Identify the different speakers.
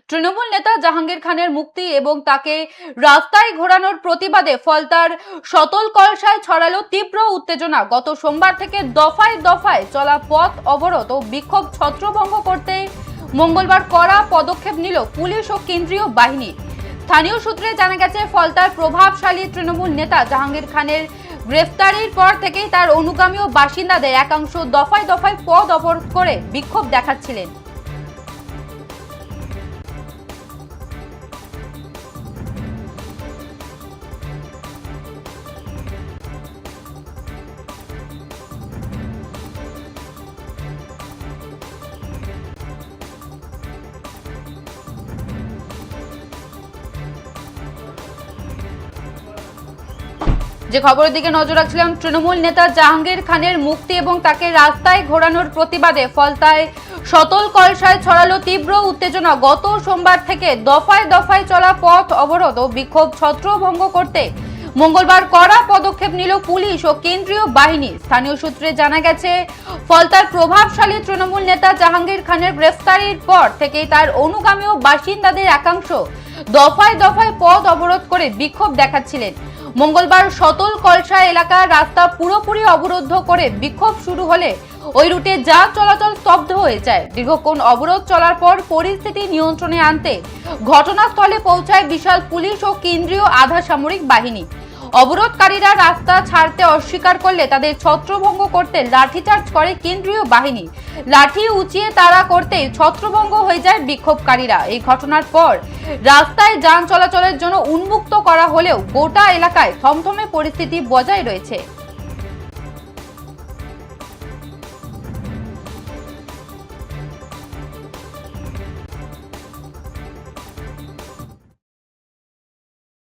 Speaker 1: তৃণমূল নেতা জাহাঙ্গীর খানের মুক্তি এবং তাকে রাস্তায় ঘোরানোর প্রতিবাদে ফলতার শতল কলসায় ছড়ালো তীব্র উত্তেজনা। গত সোমবার থেকে দফায় দফায় চলা পথ অবরোধ ও বিক্ষোভ ছত্রভঙ্গ করতে মঙ্গলবার কড়া পদক্ষেপ নিল পুলিশ ও কেন্দ্রীয় বাহিনী। স্থানীয় সূত্রে জানা গেছে, ফলতার প্রভাবশালী তৃণমূল নেতা জাহাঙ্গীর খানের গ্রেফতারির পর থেকেই তার অনুগামী ও বাসিন্দাদের একাংশ দফায় দফায় পথ অবরোধ করে বিক্ষোভ দেখাচ্ছিলেন। যে খবরের দিকে নজর রাখছিলাম, তৃণমূল নেতা জাহাঙ্গীর খানের মুক্তি এবং তাকে রাস্তায় ঘোরানোর প্রতিবাদে ফলতায় শতল কলসায় ছড়ালো তীব্র উত্তেজনা। গত সোমবার থেকে দফায় দফায় চলা পথ অবরোধ ও বিক্ষোভ ছত্রভঙ্গ করতে মঙ্গলবার কড়া পদক্ষেপ নিল পুলিশ ও কেন্দ্রীয় বাহিনী। স্থানীয় সূত্রে জানা গেছে, ফলতার প্রভাবশালী তৃণমূল নেতা জাহাঙ্গীর খানের গ্রেফতারির পর থেকেই তার অনুগামী ও বাসিন্দাদের একাংশ দফায় দফায় পথ অবরোধ করে বিক্ষোভ দেখাচ্ছিলেন। মঙ্গলবার শতল কলসা এলাকার রাস্তা পুরোপুরি অবরুদ্ধ করে বিক্ষোভ শুরু হলে ওই রুটে যান চলাচল স্তব্ধ হয়ে যায়। দীর্ঘক্ষণ অবরোধ চলার পর পরিস্থিতি নিয়ন্ত্রণে আনতে ঘটনাস্থলে পৌঁছায় বিশাল পুলিশ ও কেন্দ্রীয় আধা সামরিক বাহিনী। অবরোধকারীরা রাস্তা ছাড়তে অস্বীকার করলে তাদের ছত্রভঙ্গ করতে লাঠিচার্জ করে কেন্দ্রীয় বাহিনী। লাঠি উঁচিয়ে তাড়া করতে ছত্রভঙ্গ হয়ে যায় বিক্ষোভকারীরা। এই ঘটনার পর রাস্তায় যান চলাচলের জন্য উন্মুক্ত করা হলেও গোটা এলাকায় থমথমে পরিস্থিতি বজায় রয়েছে।